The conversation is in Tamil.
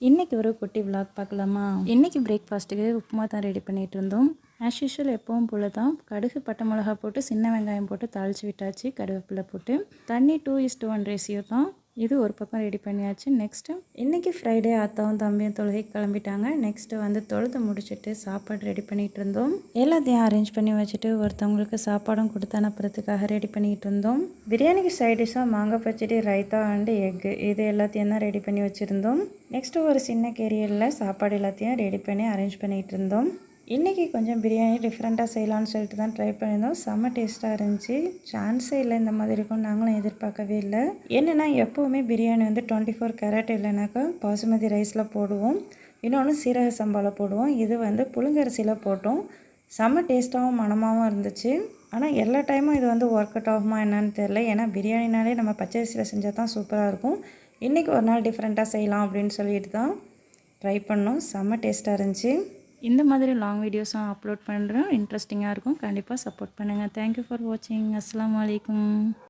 இன்றைக்கி ஒரு குட்டி விலாக் பார்க்கலாமா? இன்றைக்கி பிரேக்ஃபாஸ்ட்டுக்கு உப்புமா தான் ரெடி பண்ணிகிட்டு இருந்தோம். ஆஸ் யூஷுவல் எப்பவும் போல் தான் கடுகு பட்டை மிளகா போட்டு சின்ன வெங்காயம் போட்டு தாளித்து விட்டாச்சு. கருவேப்பிலை போட்டு தண்ணி 2:1 ரேஷியோ தான். இது ஒரு பக்கம் ரெடி பண்ணியாச்சு. நெக்ஸ்ட்டு இன்றைக்கி ஃப்ரைடே அத்தாவும் தம்பியும் தொழுகைக்கு கிளம்பிட்டாங்க. நெக்ஸ்ட்டு வந்து தொழுது முடிச்சுட்டு சாப்பாடு ரெடி பண்ணிகிட்டு இருந்தோம். எல்லாத்தையும் அரேஞ்ச் பண்ணி வச்சுட்டு ஒருத்தவங்களுக்கு சாப்பாடும் கொடுத்து அனுப்புறதுக்காக ரெடி பண்ணிகிட்டு இருந்தோம். பிரியாணிக்கு சைடிஷாக மாங்காய் பச்சடி, ரைத்தா அண்டு எக்கு இது எல்லாத்தையும் தான் ரெடி பண்ணி வச்சுருந்தோம். நெக்ஸ்ட்டு ஒரு சின்ன கேரியரில் சாப்பாடு எல்லாத்தையும் ரெடி பண்ணி அரேஞ்ச் பண்ணிகிட்டு இருந்தோம். இன்றைக்கி கொஞ்சம் பிரியாணி டிஃப்ரெண்ட்டாக செய்யலான்னு சொல்லிட்டு தான் ட்ரை பண்ணியிருந்தோம். செம்ம டேஸ்ட்டாக இருந்துச்சு. சான்ஸே இல்லை இந்த மாதிரி இருக்கும், நாங்களும் எதிர்பார்க்கவே இல்லை. என்னென்னா எப்போவுமே பிரியாணி வந்து 24 கேரட் இல்லைனாக்கா பாசுமதி ரைஸில் போடுவோம், இன்னொன்று சீரக சம்பாவில் போடுவோம். இது வந்து புழுங்கரிசியில் போட்டோம். செம்ம டேஸ்ட்டாகவும் மணமாகவும் இருந்துச்சு. ஆனால் எல்லா டைமும் இது வந்து ஒர்க் அவுட் ஆகுமா என்னன்னு தெரில. ஏன்னா பிரியாணினாலே நம்ம பச்சரிசியில் செஞ்சால் தான் சூப்பராக இருக்கும். இன்றைக்கி ஒரு நாள் டிஃப்ரெண்ட்டாக செய்யலாம் அப்படின்னு சொல்லிட்டு தான் ட்ரை பண்ணோம். செம்ம டேஸ்ட்டாக இருந்துச்சு. இந்த மாதிரி லாங் வீடியோஸும் அப்லோட் பண்ணுறேன். இன்ட்ரெஸ்டிங்காக இருக்கும். கண்டிப்பாக சப்போர்ட் பண்ணுங்கள். தேங்க்யூ ஃபார் வாட்சிங். அஸ்ஸலாமு அலைக்கும்.